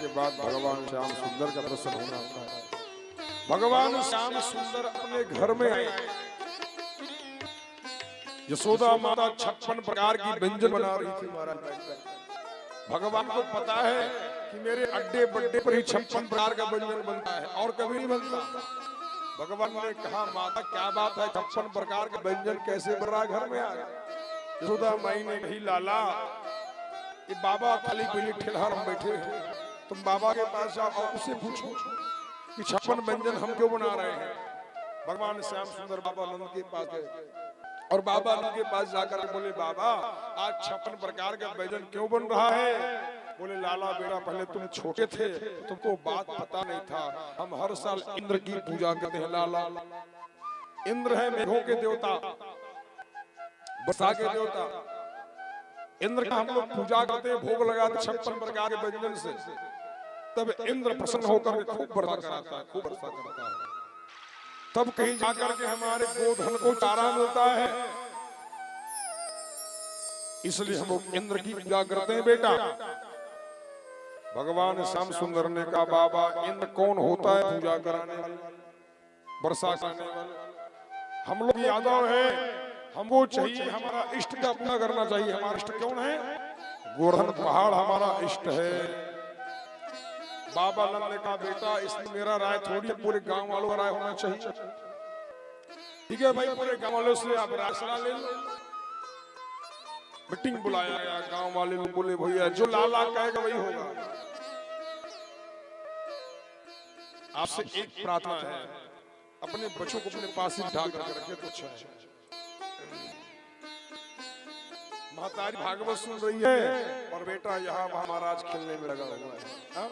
के बाद भगवान श्याम सुंदर का दर्शन होना होता है। भगवान श्याम सुंदर अपने घर में आए। यशोदा माता 56 प्रकार की व्यंजन बना रही थी महाराज। भगवान को पता है कि मेरे अड्डे बड्डे पर ही 56 प्रकार का व्यंजन बनता है और कभी नहीं बनता। भगवान ने कहा माता क्या बात है, 56 प्रकार के व्यंजन कैसे बन रहा है घर में आ गया। यशोदा माई ने कही लाला ये बाबा खाली पीली ठेलहर हम बैठे हैं, तुम बाबा के पास जाओ और उससे पूछो कि 56 व्यंजन हम क्यों बना रहे हैं। भगवान श्याम सुंदर बाबा नंद के पास गए और बाबा नंद के पास जाकर बोले बाबा आज 56 प्रकार का व्यंजन क्यों बन रहा है। बोले लाला बेटा पहले तुम छोटे थे तुमको बात पता नहीं था, हम हर साल इंद्र की पूजा करते हैं लाला। इंद्र है मेघों के देवता, वर्षा के देवता। इंद्र का हम लोग पूजा करते हैं, भोग लगाते 56 प्रकार के व्यंजन से, तब इंद्र प्रसन्न होकर खूब वर्षा कराता है, खूब वर्षा करता है। तब कहीं जाकर के हमारे गोधन को चारा मिलता है, इसलिए हम लोग इंद्र की पूजा करते हैं बेटा। भगवान श्याम सुंदर ने कहा बाबा इंद्र कौन होता है पूजा कराने वाला, वर्षा कराने वाला। हम लोग यादव है, हमको चाहिए हमारा इष्ट का पूजा करना चाहिए। हमारा इष्ट कौन है? गोवर्धन पहाड़ हमारा इष्ट है। बाबा नंद ने कहा बेटा इसमें मेरा राय थोड़ी, पूरे गांव वालों का राय होना चाहिए। ठीक है भाई, पूरे गांव वालों से आप राय सलाह ले लो। मीटिंग बुलाया गया, गांव वाले लोग बोले भैया जो लाला कहेगा वही होगा। आपसे एक प्रार्थना है, अपने बच्चों को अपने पास ही ढाक कर रखे तो अच्छा है। महतारी भागवत सुन रही है और बेटा यहाँ महाराज खेलने में लगा हुआ है।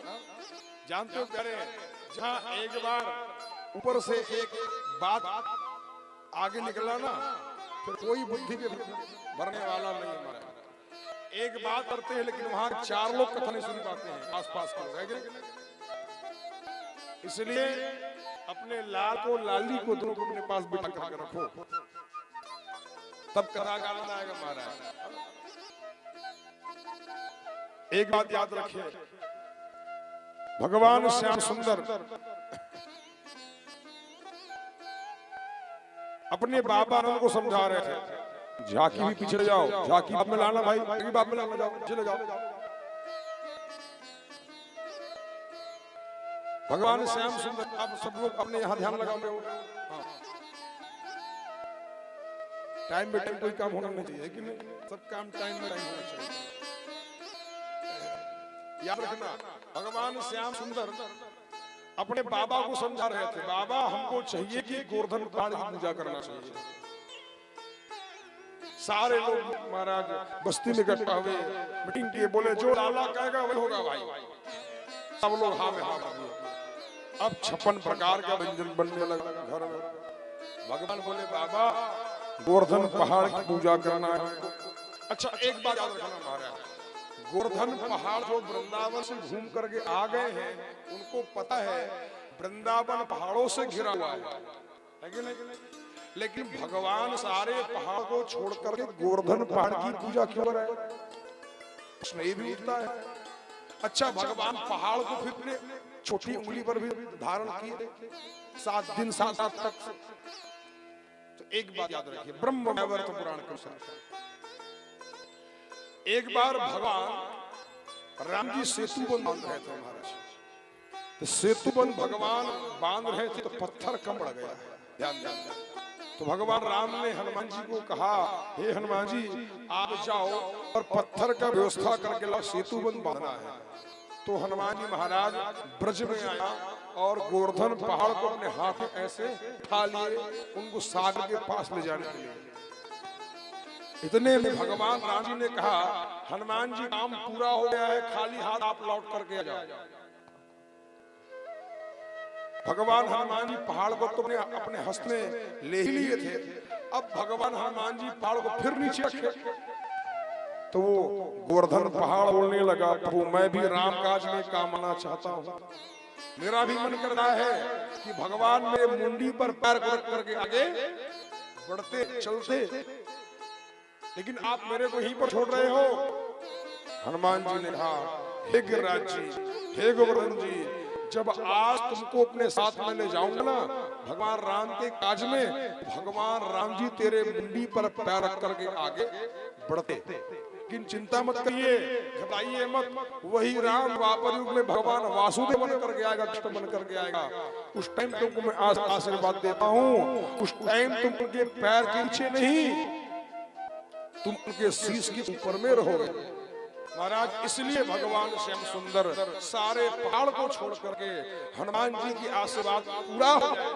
जानते हो प्यारे, जहाँ एक बार ऊपर से एक बात आगे निकला ना फिर कोई बुद्धि के भरने वाला नहीं हमारा। एक बात करते हैं लेकिन वहां 4 लोग कथा नहीं सुन पाते हैं, आसपास के लोग। इसलिए अपने लाल को लाली को दोनों को अपने पास बिठा कर रखो, तब कथा का आनंद आएगा महाराज। एक बात याद रखिए, भगवान श्याम सुंदर अपने बाबा नंद को समझा रहे थे झांकी भी पीछे जाओ, झांकी बाप में लाना भाई, बाप में लाना, जाओ चले जाओ। भगवान श्याम सुंदर आप सब लोग अपने यहाँ ध्यान लगाओ। टाइम में टाइम कोई काम होना नहीं चाहिए कि नहीं, सब काम टाइम में टाइम होना चाहिए। याद रखना भगवान श्याम सुंदर अपने बाबा को समझा रहे थे बाबा हमको चाहिए कि गोवर्धन पहाड़ की पूजा करना चाहिए। सारे लोग महाराज बस्ती में इकट्ठा हुए, मीटिंग किए, बोले जो लाला कहेगा वही होगा भाई। सब लोग हाँ में हाँ दिए। अब 56 प्रकार का व्यंजन बनने लगा घर में। भगवान बोले बाबा गोवर्धन पहाड़ की पूजा करना है। अच्छा एक बात याद रखना महाराज, गोवर्धन पहाड़ जो वृंदावन से घूम करके आ गए हैं उनको पता है वृंदावन पहाड़ों से घिरा हुआ है कि नहीं? लेकिन भगवान सारे पहाड़ को छोड़ करके गोवर्धन पहाड़ की पूजा क्यों कर रहे हैं? प्रश्न ये भी उठता है। अच्छा भगवान पहाड़ को फिर अपने छोटी उंगली पर भी धारण किए 7 दिन 7 रात तक। तो एक बात याद रखिए, ब्रह्म वैवर्त पुराण के अनुसार एक बार भगवान राम जी सेतु बंध बांध रहे थे महाराज। तो सेतु बंध भगवान बांध रहे थे तो पत्थर कम पड़ गया, ध्यान ध्यान। तो भगवान राम ने हनुमान जी को कहा हे हनुमान जी आप जाओ और पत्थर का व्यवस्था करके लाओ, सेतु बंध बांधना है। तो हनुमान जी महाराज ब्रज में आया और गोवर्धन पहाड़ को अपने हाथ में ऐसे उठा लिए, उनको सागर के पास ले जाने के लिए। इतने में भगवान राम जी ने कहा हनुमान जी काम पूरा हो गया है, खाली हाथ आप लौट करके आ जाओ। भगवान हनुमान जी पहाड़ को तो अपने हस्त में ले ही लिए थे। अब भगवान हनुमान जी पहाड़ को फिर नीचे रखे तो वो गोवर्धन पहाड़ बोलने लगा प्रभु मैं भी राम काज में काम आना चाहता हूँ। मेरा भी मन करता है कि भगवान मेरे मुंडी पर पैर रख करके आगे बढ़ते चलते, लेकिन आप मेरे को यहीं पर छोड़ रहे हो। हनुमान जी ने कहा हे गिरिराज जी हे गोवर्धन जी, जब आज तुमको अपने साथ में ले जाऊंगा ना भगवान राम के काज में, भगवान राम जी तेरे मुंडी पर पैर रख करके आगे बढ़ते, लेकिन चिंता मत करिए, घबराइए मत। वही राम द्वापर युग में भगवान वासुदेव बन करके आएगा, कृष्ण बन करके आएगा। उस टाइम तुमको मैं आशीर्वाद देता हूँ, उस टाइम तुम उनके पैर के नीचे नहीं, तुम उनके शीश के ऊपर में रहोगे महाराज। इसलिए भगवान श्याम सुंदर सारे पहाड़ को छोड़ करके हनुमान जी की आशीर्वाद पूरा हो जाए,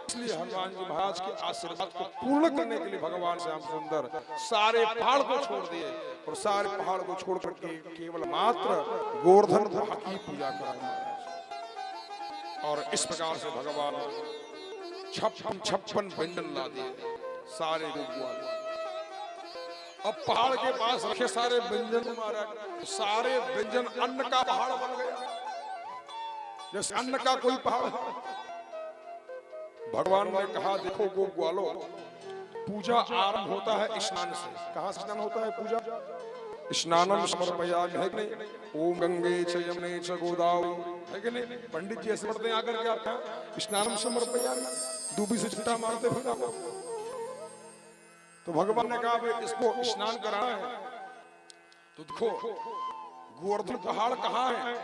इसलिए हनुमान जी महाराज के आशीर्वाद को पूर्ण करने के लिए भगवान श्याम सुंदर सारे पहाड़ को छोड़ दिए और सारे पहाड़ को छोड़ करके केवल मात्र गोवर्धन की पूजा करा महाराज। और इस प्रकार से भगवान 56 व्यंजन ला दिए सारे रूप वाले। अब पहाड़ के पास रखे सारे व्यंजन महाराज, सारे व्यंजन अन्न का पहाड़ बन गया, जैसे अन्न का कोई पहाड़। भगवान ने कहा देखो गो ग्वालो, पूजा आरंभ होता है स्नान से। कहाँ से स्नान होता है पूजा? स्नानम समर्पयामि, है कि नहीं? ओम गंगे च यमुने च गोदावरी, है कि नहीं? पंडित जी ऐसे पढ़ते हैं आकर के, आपका स्नानम समर्पयामि, दूबी से छुट्टा मारते फिर आप। तो भगवान ने कहा इसको स्नान कराना है। तो देखो गोवर्धन पहाड़ कहाँ है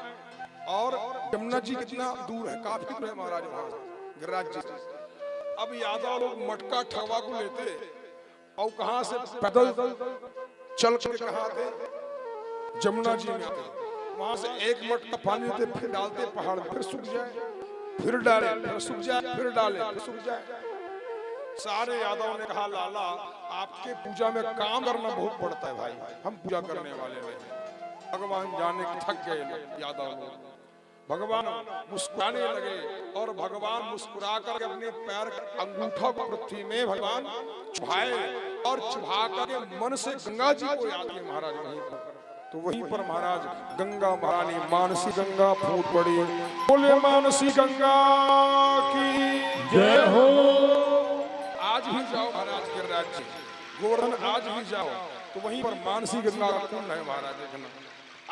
और यमुना जी कितना दूर है, काफी दूर है महाराज वहां गिरिराज जी। अब यादव लोग मटका ठगवा को लेते और कहां से पैदल चल के कहां थे, यमुना जी में आते, वहां से एक मटका पानी लेते, फिर डालते पहाड़ में, फिर सूख जाए, फिर डाले, फिर सूख जाए, फिर डाले, फिर सूख जाए। सारे यादव ने कहा लाला आपके पूजा में काम करना बहुत पड़ता है भाई, हम पूजा करने वाले नहीं। भगवान जाने के थक गए यादव लोग। भगवान मुस्कुराने लगे और भगवान मुस्कुरा कर अपने पैर अंगूठा को पृथ्वी में भगवान चुभाए और चुभा कर मन से गंगा जी को याद किए महाराज। वहीं पर तो वहीं पर महाराज गंगा महारानी मानसी गंगा फूट पड़ी। बोले मानसी गंगा की जय हो। आज भी जाओ महाराज गिरिराज जी, गोवर्धन आज भी जाओ तो वहीं पर मानसी गंगा का कुंड है महाराज।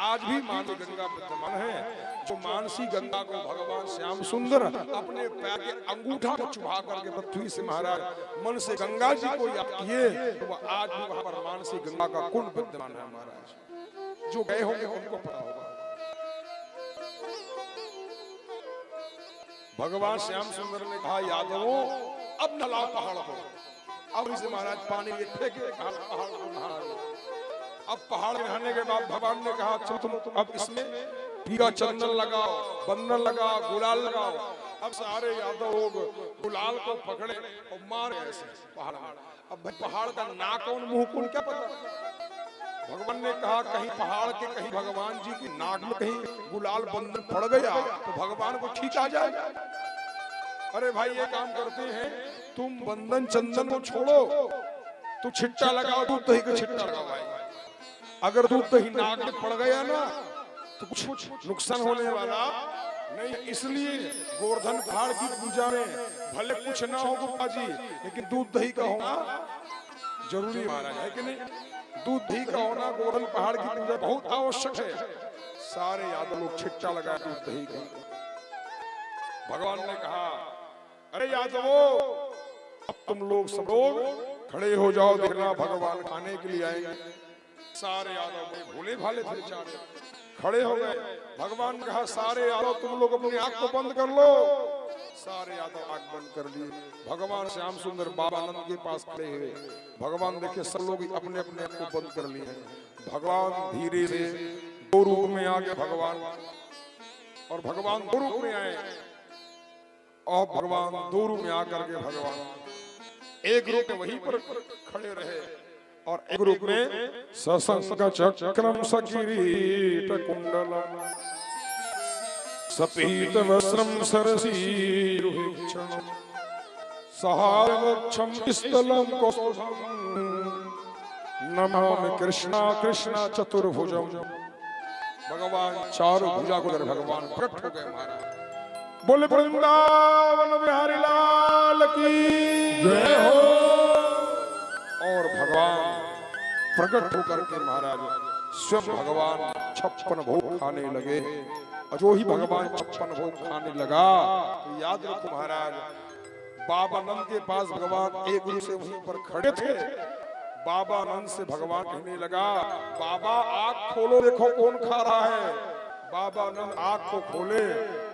आज भी मानसी गंगा विद्यमान है, जो मानसी गंगा को भगवान श्याम सुंदर अपने पैर के अंगूठा को चुभा करके पृथ्वी से महाराज मन से गंगा जी को याद किए, तो वह आज भी वहां पर मानसी गंगा का कुंड विद्यमान है महाराज। जो गए होंगे उनको पता होगा। भगवान श्याम सुंदर ने कहा यादवों अब नलाओ पहाड़ को, अब इसे महाराज पानी में फेंके पहाड़ को नहा। अब पहाड़ में नहाने के बाद भगवान ने कहा चलो तुम अब इसमें पीला चंदन लगाओ, बंधन लगाओ, गुलाल लगाओ। अब सारे यादव लोग गुलाल को पकड़े और मारे ऐसे पहाड़। अब पहाड़ का नाक और मुंह कौन क्या पता। भगवान ने कहा कहीं पहाड़ के कहीं भगवान जी की नाक में कहीं गुलाल बंधन पड़ गया तो भगवान को ठीक आ जाएगा। अरे भाई ये काम करते हैं, तुम बंधन चंदन को छोड़ो, तो छिट्टा लगाओ, दूध दही का छिट्टा लगाओ भाई। अगर दूध दही नाक में पड़ गया ना तो कुछ नुकसान होने वाला नहीं। इसलिए गोवर्धन पहाड़ की पूजा में भले कुछ ना हो गुप्ता जी, लेकिन दूध दही का होना जरूरी महाराज, है कि नहीं? दूध दही का होना गोवर्धन पहाड़ की पूजा बहुत आवश्यक है। सारे यादव लोग छिट्टा लगाए दूध दही का। भगवान ने कहा अरे यादवों अब तुम लोग सब लोग खड़े हो जाओ, देखना भगवान खाने के लिए आएंगे। सारे यादव भोले भाले थे बेचारे, खड़े हो गए। भगवान ने कहा सारे यादव तुम लोग अपनी आंख को बंद कर लो। सारे यादव आंख बंद कर लिए। भगवान श्याम सुंदर बाबा आनंद के पास खड़े हुए। भगवान देखे सब लोग अपने अपने आंख को बंद कर लिए हैं। भगवान धीरे से दो रूप में आ गए भगवान, और भगवान दो रूप में आए और भगवान दो रूप में आकर के भगवान एक रूप में वहीं पर खड़े रहे और एक रूप में सशंक चक्रम सकिरीट कुंडलम सपीत वस्त्रम सरसीरुहिक्षणम सहारवक्षम स्थलम कौस्तुभम नमामि कृष्णा कृष्णा चतुर्भुजम। भगवान चारों भुजा को लेकर भगवान प्रकट हो गए महाराज। बोले वृंदावन बिहारी लाल की जय हो। और भगवान प्रकट होकर के महाराज स्वयं भगवान 56 भोग खाने लगे। और जो ही भगवान 56 भोग खाने लगा तो याद रखो महाराज, बाबा नंद के पास भगवान एक गुरु से वहीं पर खड़े थे। बाबा नंद से भगवान कहने लगा, बाबा आँख खोलो, देखो कौन खा रहा है। बाबा नंद आँख को खोले,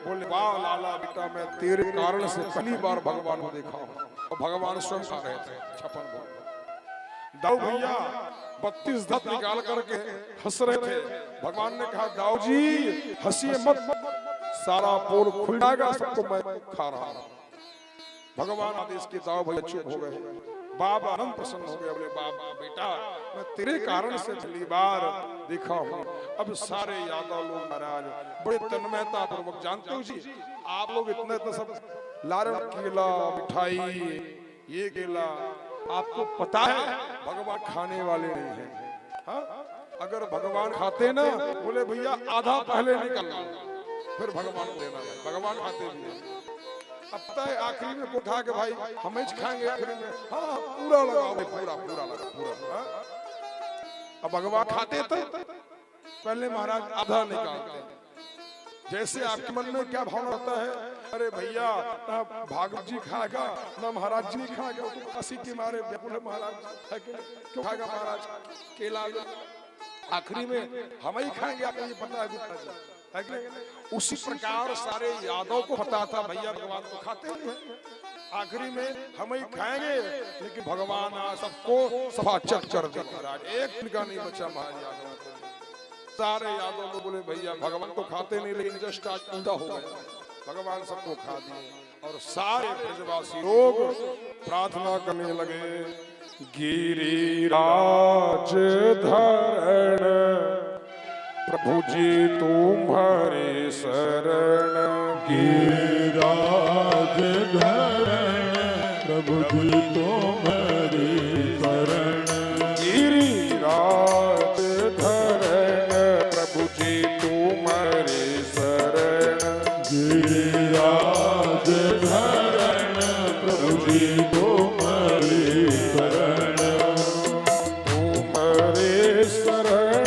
बोले वाह लाला बेटा, मैं तेरे कारण से पहली बार भगवान को देखा हूँ। और भगवान स्वयं खा रहे थे 56 भोग। दाऊ भैया 32 दांत निकाल करके हंस रहे थे। भगवान ने कहा, दाऊ जी हंसिए मत, सारा पोल खुल जाएगा, सबको मैं खा रहा हूँ। भगवान आदेश के दाऊ भैया चुप हो गए। बाबा आनंद प्रसन्न हो गए, बोले बाबा बेटा, मैं तेरे कारण से पहली बार देखा हूँ। अब सारे यादव लोग महाराज बड़े तन्मयता पूर्वक, जानते हो जी आप लोग इतना इतना सब ला रहे हो, केला मिठाई ये केला, आपको पता है भगवान खाने वाले नहीं है। हाँ? अगर भगवान खाते ना, बोले भैया आधा पहले निकलना, फिर भगवान को देना। भगवान खाते भी है। अब पता है आखिरी में को उठा के भाई हमें खाएंगे आखिरी में, हाँ पूरा लगाओ भाई, पूरा पूरा लगा पूरा। हाँ? अब भगवान खाते थे पहले महाराज आधा निकालते। जैसे आपके मन में क्या भावना होता है, अरे भैया ना भागवत जी खाएगा ना महाराज जी खाएगा, तो काशी के मारे बोले महाराज है क्यों खाएगा महाराज केला, आखिरी में हम ही खाएंगे, आपको ये पता है गुप्ता जी है कि नहीं। उसी प्रकार सारे यादव को पता था भैया भगवान को खाते हैं, आखिरी में हम ही खाएंगे, लेकिन भगवान सबको सभा चट कर दे महाराज, एक दिन का नहीं बचा महाराज यादव। सारे यादव लोग बोले भैया भगवान तो खाते नहीं, लेकिन जस्ट आज उल्टा हो गया, भगवान सबको खा दिए। और सारे ब्रजवासी लोग प्रार्थना करने लगे, गिरिराज धरण प्रभु जी तुम्हारे शरण। गिरिराज धरण प्रभु जी तुम्हारे शरण। गिरिराज धरण प्रभु जी तुम्हारे शरण। गिरिराज धरण प्रभु जी तुम्हारे शरण। तुम्हारे शरण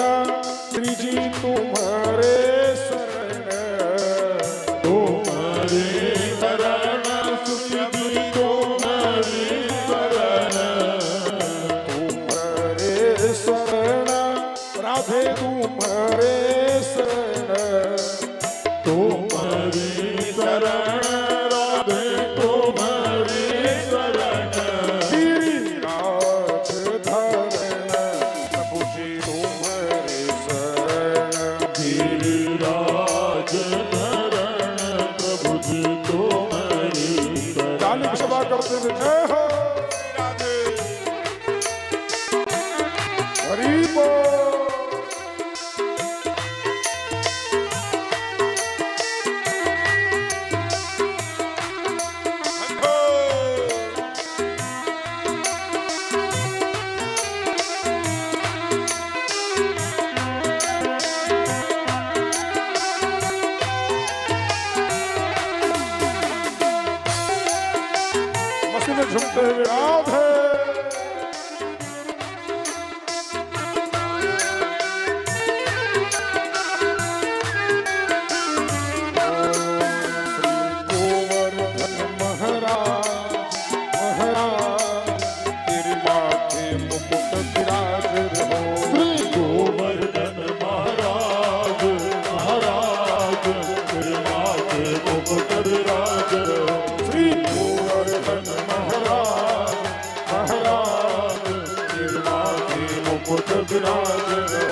श्री जी तुम्हारे शरण। तुम्हारे शरण श्री जी तुम्हारे शरण। तुम्हारे शरण राधे तुम्हारे शरण। तुम्हारी शरण राधे तुम्हारी शरण। गिरिराज धरण प्रभु जी तुम्हारे शरण। गिरिराज धरण प्रभु जी तुम्हारी शरण। ताली सभा करते हुए जय हो राधे हरि बोल। मस्ती में झूमते हुए राधे। गोवर्धन महाराज महाराज तेरे माथे मुकुट विराज रहो। श्री गोवर्धन महाराज महाराज तेरे माथे मुकुट विराज रहो। श्री गोवर्धन महाराज महाराज तेरे माथे मुकुट विराज रहो।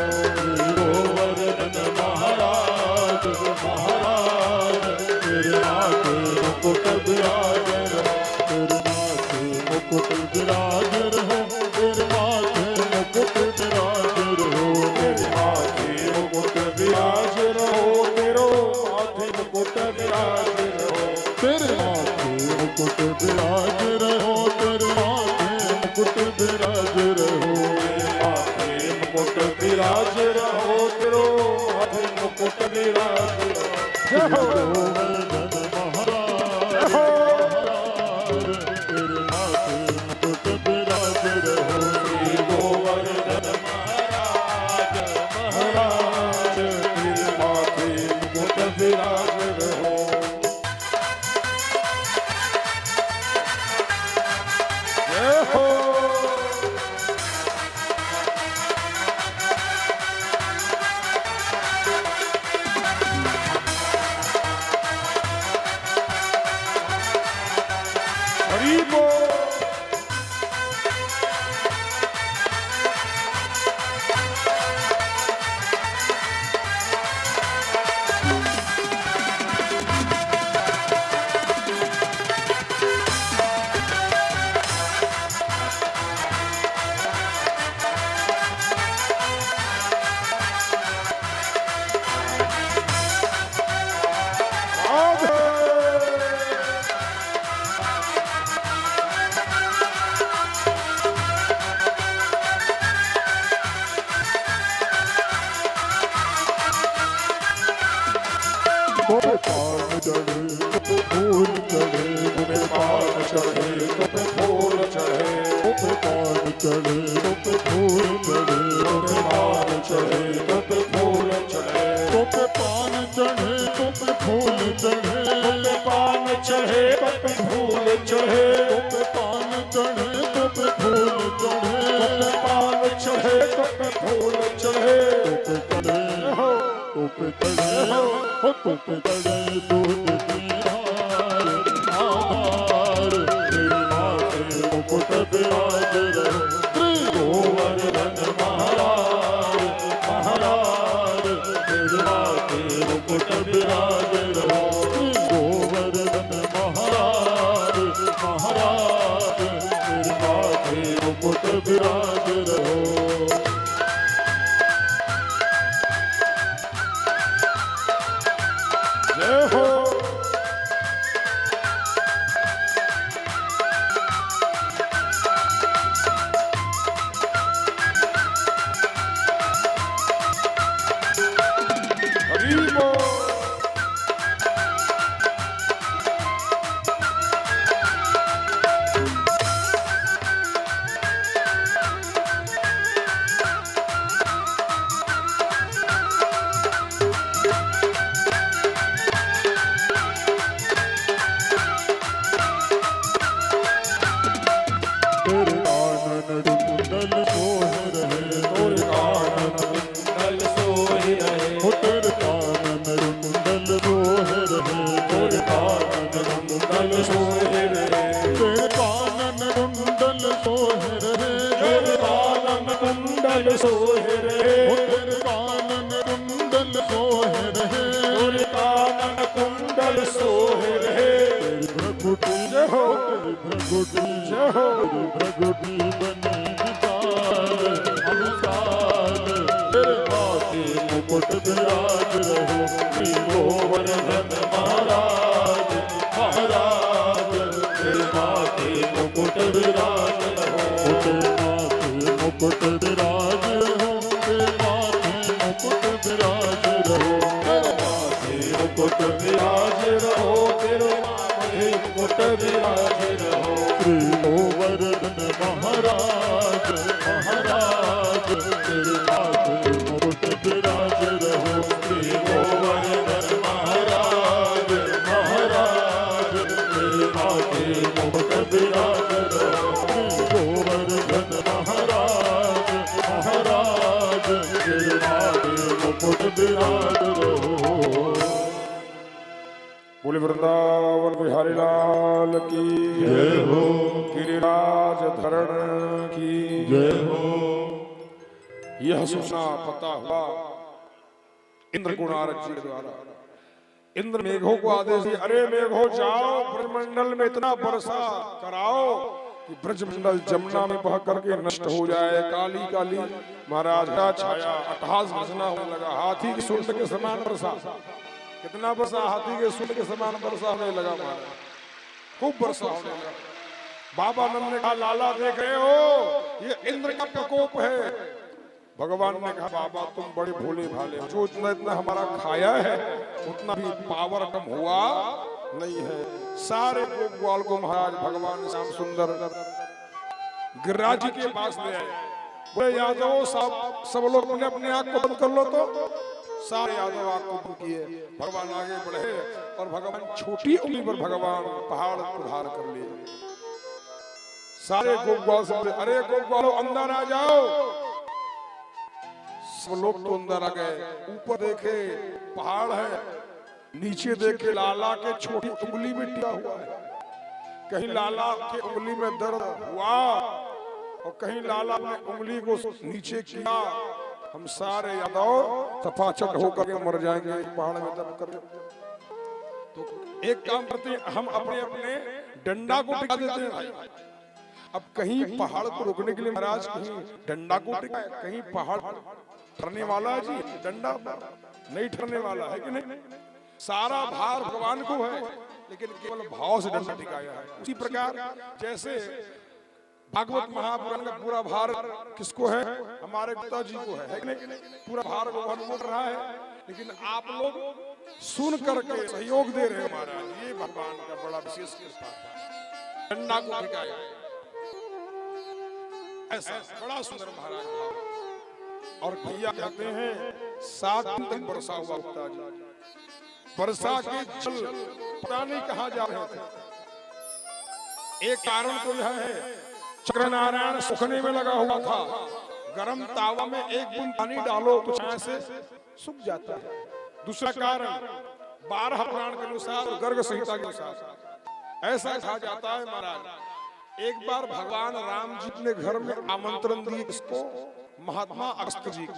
गोवर्धन महाराज महाराज तेरे माथे मुकुट विराज रहो। तेरे माथे मुकुट विराज रहो। तेरे माथे मुकुट विराज रहो। तेरे माथे मुकुट विराज रहो। तेरो माथे मुकुट विराज रहो। तेरे माथे मुकुट विराज रहो। तेरे माथे मुकुट विराज रहो। माथे मुकुट विराज रहो। तेरो माथे मुकुट विराज रहो। जय हो गोवर्धन महाराज जय हो महाराज तेरे माथे मुकुट विराज रहो। गोवर्धन महाराज महाराज पान चढ़े तो फूल चढ़े, तुम्हें पान चढ़े तुम्हें फूल चढ़े, तुम्हें पान चढ़े तो फूल चढ़े, तुम्हें पान चढ़े तुम्हें फूल चढ़े, तुम्हें पान चढ़े तो फूल चढ़े, तुम्हें पान चढ़े तुम्हें फूल चढ़े, तुम्हें पान चढ़े तो फूल चढ़े, तुम्हें पान चढ़े तुम्हें फूल चढ़े, तोपे चढ़े हो तोपे चढ़े दूध की धार, आधार तेरी माथे मुकुट विराज रहो, श्री गोवर्धन महाराज महाराज तेरी माथे मुकुट विराज रहो, श्री गोवर्धन महाराज महाराज तेरी माथे मुकुट विराज रहो। जय हो हरि बोल। तेरे आनन कुंडल सोह रहे, तोरे कानन कुंडल सोहि रहे, हो तेरे आनन कुंडल सोह रहे, तोरे कानन कुंडल सोहि रहे, तेरे आनन कुंडल सोह रहे, तोरे कानन कुंडल सोहि रहे, हो तेरे आनन कुंडल सोह रहे, तोरे कानन कुंडल सोहि रहे, तेरी भ्रगुटी जय हो तेरी भ्रगुटी जय हो तेरी भ्रगुटी बनी विशाल अनुसार, तेरे माथे मुकुट विराज रहो, श्री गोवर्धन महाराज महाराज तेरे माथे मुकुट विराज रहो, तेरे माथे मुकुट विराज रहो, तेरे माथे मुकुट विराज रहो, तेरे माथे मुकुट विराज रहो, तेरे माथे मुकुट विराज रहो, श्री गोवर्धन महाराज महाराज तेरे माथे मुकुट विराज रहो, श्री गोवर्धन महाराज महाराज तेरे माथे मुकुट विराज रहो, श्री गोवर्धन महाराज महाराज तेरे माथे मुकुट विराज रहो। बोले वृंदावन बिहारी लाल की जय हो गिरिराज धरण की जय हो। यह सूचना पता हुआ इंद्र गुणारक जी के द्वारा। इंद्र मेघों को आदेश दिया, अरे मेघों जाओ ब्रजमंडल में इतना वर्षा कराओ कि ब्रजमंडल जमुना में बह करके नष्ट हो जाए। काली काली महाराज का छाया अट्टहास घसना होने लगा, हाथी की सूंड के समान वर्षा। कितना वर्षा? हाथी के सूंड के समान वर्षा होने लगा महाराज, खूब वर्षा होने लगा। बाबा नंद ने कहा, लाला देख रहे हो ये इंद्र का प्रकोप है। भगवान ने कहा, बाबा तुम बड़े भोले भाले हो, जो इतना इतना हमारा खाया है उतना भी पावर कम हुआ नहीं है। सारे गोप ग्वाल को महाराज भगवान श्याम सुंदर गिरिराज जी के पास ले आए। बोले यादव सब लोग अपने अपने आंख को बंद कर लो। तो सारे यादव आंख को बंद किए, भगवान आगे बढ़े और भगवान छोटी उंगली पर भगवान पहाड़ उधार कर लिए। सारे गोप ग्वाल से बोले, अरे गोप ग्वालों अंदर आ जाओ। सब लोग तो अंदर आ गए। ऊपर देखे पहाड़ है, नीचे देखे लाला के छोटी उंगली में टिका हुआ है। कहीं लाला के उंगली में दर्द हुआ और कहीं लाला ने उंगली को नीचे किया। हम सारे यादव तफाचट होकर के मर जाएंगे पहाड़ में दब कर। तो एक काम करते हैं, हम अपने अपने डंडा को टिका देते हैं भाई। अब कहीं पहाड़ को रोकने के लिए महाराज कहीं डंडा को टिकाए, कहीं पहाड़ ठरने वाला है जी, डंडा नहीं ठरने वाला है कि नहीं। सारा भार भगवान को है लेकिन केवल भाव से डंडा टिकाया है। उसी प्रकार जैसे भागवत महापुराण का पूरा भार किसको है? हमारे पिताजी को है कि नहीं। पूरा भार भगवान को कर रहा है, लेकिन आप लोग सुन करके सहयोग दे रहे महाराज। ये भगवान का बड़ा विशेष कृपा है। डंडा को ठिकाया ऐसा बड़ा सुंदर महाराज भाव। और भैया कहते हैं 7 दिन तक वर्षा हुआ होता जी। वर्षा के जल पता नहीं कहां जा रहे थे। एक कारण तो यह है चक्र नारायण सुखने में लगा हुआ था। गरम तावा में एक बूंद पानी डालो तो छाया से सूख जाता है। दूसरा कारण 12 पुराण के अनुसार और गर्ग संहिता के अनुसार ऐसा कहा जाता है महाराज। एक बार भगवान राम जी अपने घर में आमंत्रण दिए किसको? महात्मा अगस्त जी को।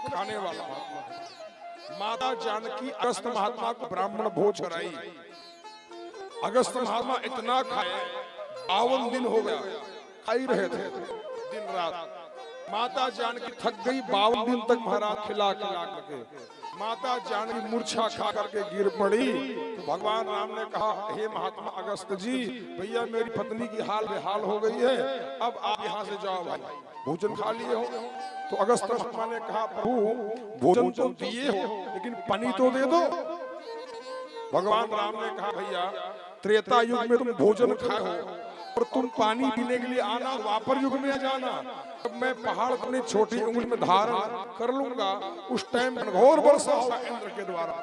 खाने वाला महात्मा है। माता जानकी अगस्त महात्मा को ब्राह्मण भोज कराई। अगस्त महात्मा इतना खाए 52 दिन हो गया खा ही रहे थे दिन रात। माता जानकी थक गई 52 दिन तक महाराज खिला करके। माता जानकी मूर्छा खा करके गिर पड़ी। तो भगवान राम ने कहा हे महात्मा अगस्त जी, भैया मेरी पत्नी की हाल बेहाल हो गई है, अब आप यहाँ से जाओ भाई, भोजन खा लिए हो। तो अगस्त महात्मा ने कहा प्रभु भोजन तो दिए हो लेकिन पानी तो दे दो। भगवान राम ने कहा भैया त्रेता युग में तुम भोजन खाए हो और तुम पानी पीने के लिए आना, द्वापर युग में जाना। अब मैं पहाड़ अपनी छोटी उंगली में धारण कर लूंगा, उस टाइम घोर वर्षा होगा इंद्र के द्वारा।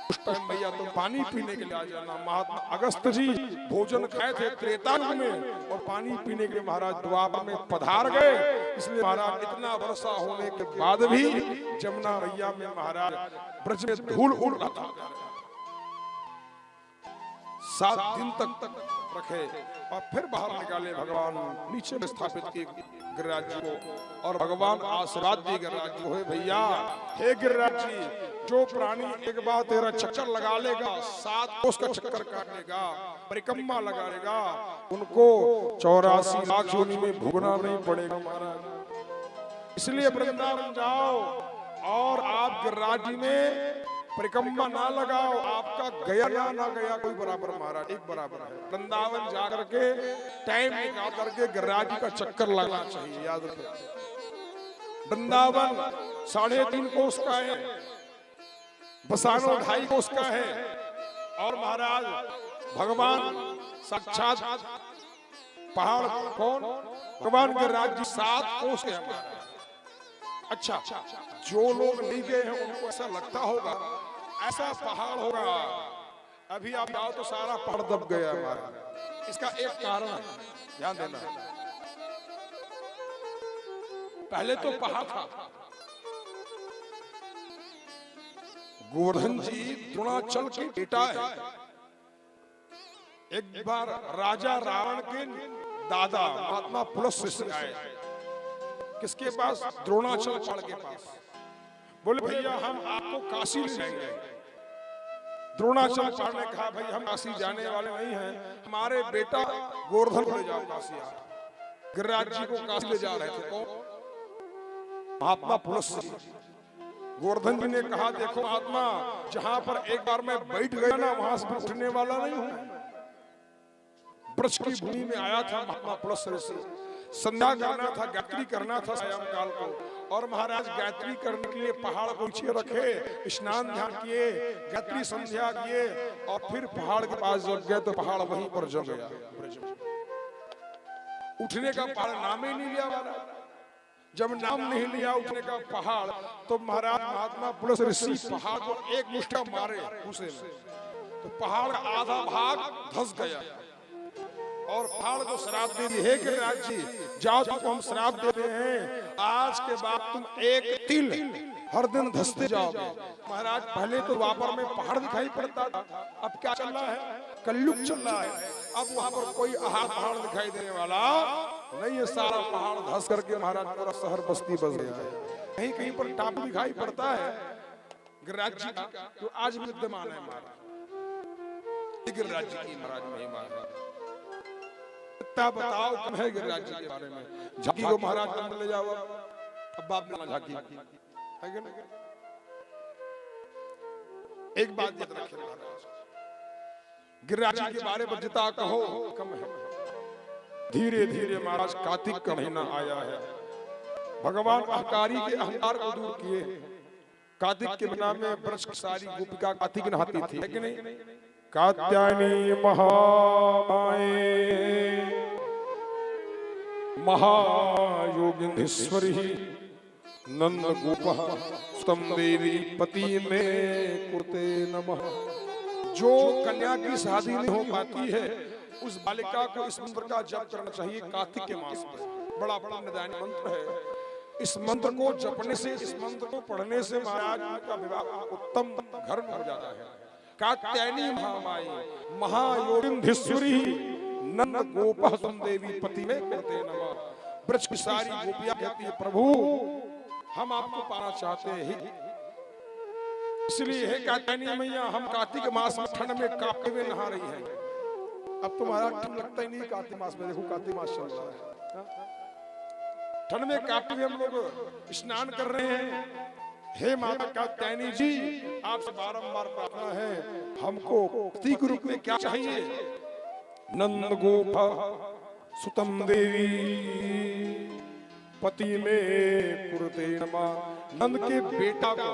उस टाइम भैया तुम पानी पीने के लिए आ जाना। महात्मा अगस्त जी भोजन खाए थे त्रेता युग में और पानी पीने के लिए महाराज द्वापर में पधार गए। इसलिए महाराज इतना वर्षा होने के बाद भी जमुना मैया में महाराज ब्रज में धूल उड़ रहा था। 7 दिन तक रखे और फिर बाहर निकाले। भगवान नीचे में स्थापित किए गिरिराज जी को और भगवान आशीर्वाद दिए गिरिराज जी को। भैया हे गिरिराज जी, जो प्राणी एक बार तेरा चक्कर लगा लेगा, 7 कोस का चक्कर काट लेगा, परिक्रमा लगा लेगा, उनको 84 लाख योनि में भोगना नहीं पड़ेगा महाराज। इसलिए वृंदावन जाओ और आप गिरिराज जी में परिक्रमा ना लगाओ, आपका गया ना गया कोई बराबर महाराज, एक बराबर है। वृंदावन जाकर के टाइम निकाल करके गिरिराज जी का चक्कर लगाना चाहिए, याद रखो। वृंदावन 3.5 कोस का है, बसानो 2.5 कोस का है और महाराज भगवान साक्षात पहाड़ कौन? भगवान गिरिराज जी 7 कोस के हमारे। अच्छा, जो लोग नहीं गए हैं उनको ऐसा लगता होगा ऐसा पहाड़ होगा, अभी आप आओ तो सारा पहाड़ दब गया हमारा। इसका एक कारण है, ध्यान देना। पहले तो पहाड़ था। गोवर्धन जी द्रोणाचल के बेटा है। एक बार राजा रावण के दादा महात्मा पुलस्त्य से आए किसके पास? द्रोणाचल पहाड़ के पास। बोले भैया हम आपको काशी ले जाएंगे। द्रोणाचल पहाड़ ने कहा भाई हम काशी जाने वाले नहीं हैं, हमारे बेटा गोवर्धन को ले जाओ काशी। गिरिराज जी को काशी ले जा रहे थे कौन? महात्मा पुलस्त्य। गोवर्धन जी ने कहा देखो महात्मा, जहां पर एक बार मैं बैठ गया ना वहां से उठने वाला नहीं हूं। ब्रज की भूमि में आया था महात्मा पुलस्त्य से, संध्या करना था, गायत्री करना था सायं काल को। और महाराज गायत्री करने के लिए पहाड़ को नीचे रखे, स्नान ध्यान किए, गायत्री संध्या किए और फिर पहाड़ के पास जब गए तो पहाड़ वहीं पर जम गया। उठने का पहाड़ नाम ही नहीं लिया महाराज। जब नाम नहीं लिया उठने का पहाड़ तो महाराज महात्मा पुलस्त्य ऋषि पहाड़ को एक मुष्ठा मारे उसे में, तो पहाड़ का आधा भाग धंस गया और पहाड़ को श्राप दे दिए, हे गिरिराज जी जाओ तुमको हम श्राप देते हैं, आज के बाद तुम एक तिल हर दिन धंसते जाओगे। महाराज पहले तो द्वापर में पहाड़ दिखाई पड़ता था, अब क्या चल रहा है? कलयुग चल रहा है। अब वहां पर कोई पहाड़ दिखाई देने वाला नहीं है, सारा पहाड़ धंस करके महाराज पूरा शहर बस्ती बस गया है। कहीं कहीं पर टापू दिखाई पड़ता है गिरिराज जी का, जो आज विद्यमान है महाराज। गिरिराज जी की महाराज महिमा है। बताओ कम है गिरिराज जी के बारे में। झांकी को महाराज अंदर ले जाओ, अब बाप ने झांकी है कि नहीं? एक बात याद रखिए महाराज, गिरिराज जी के बारे में जितना कहो कम है। धीरे धीरे महाराज कार्तिक का महीना आया है, भगवान अहंकारी के अहंकार को दूर किए, कार्तिक के महीना में वृक्ष की सारी गोपिका कार्तिक नहाती थी, है कि नहीं? कात्यायनी महामाये महायोगिंधेश्वरी नंद गोपः स्तम देवी पति में कुर्ते नमः। जो कन्या की शादी नहीं हो पाती है उस बालिका को इस मंत्र का जप करना चाहिए कार्तिक के मास में। बड़ा पुण्यदायी मंत्र है। इस मंत्र को जपने से, इस मंत्र को पढ़ने से महाराज का विवाह उत्तम घर में हो जाता है। कात्यायनी महामाई महायोगिंधेश्वरी नंद गोपः स्तम देवी पति में कुर्ते नमः। ब्रज की सारी गोपियां कहती है प्रभु हम आपको पाना चाहते हैं, इसलिए है कात्यायनी मैया हम कार्तिक मास में ठंड में कांपते हुए नहा रही हैं। अब तुम्हारा ठंड लगता ही नहीं कार्तिक मास में, देखो कार्तिक मास चल रहा है, ठंड में कांपते हुए हम लोग स्नान कर रहे हैं। हे माता कात्यायनी जी आपसे बारंबार प्रार्थना है, हमको पति के रूप में क्या चाहिए? नंद गोप सुतम देवी पति में कुरुते नमः। नंद के बेटा को